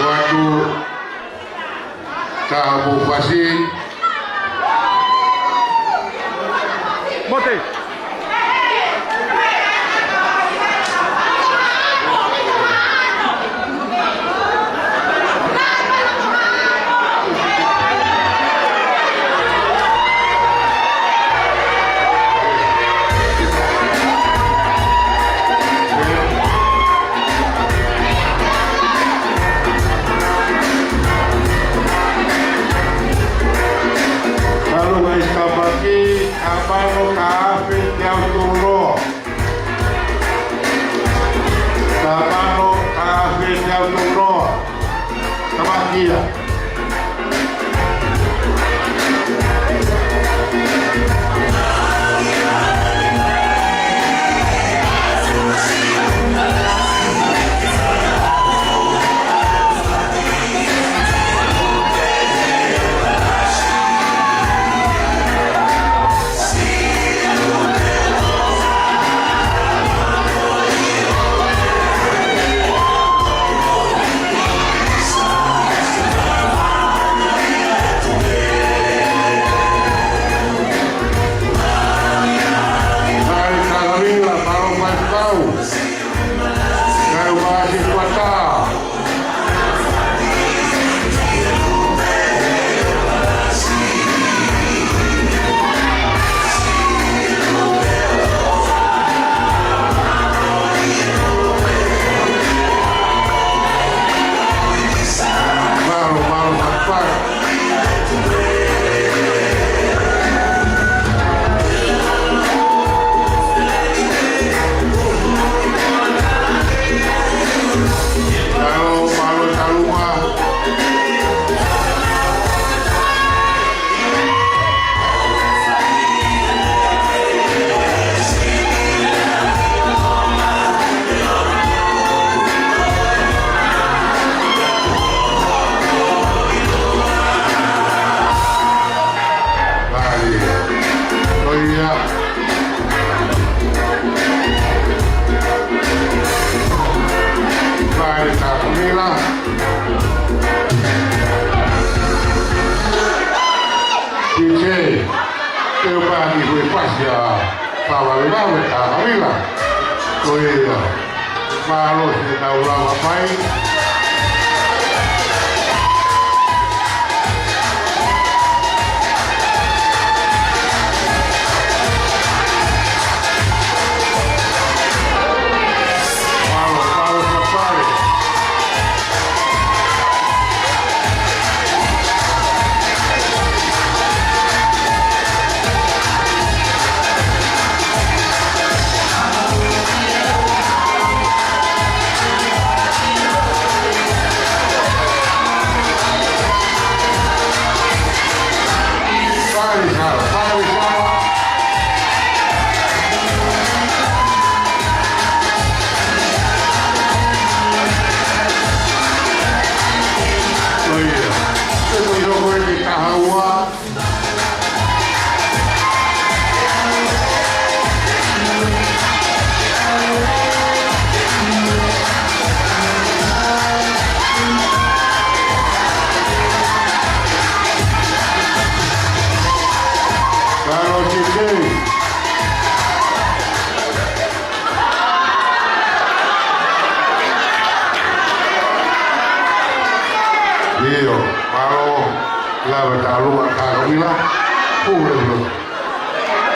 waktu Kabu Fasih Mote. Abang Kafe yang turun, Abang Kafe yang turun, sama dia. Kêu ba thì hồi phát giờ vào là ba mươi cả không biết là tôi ba rồi thì đầu là phải Io, Paolo, la verdad, lo acá, mira, pobre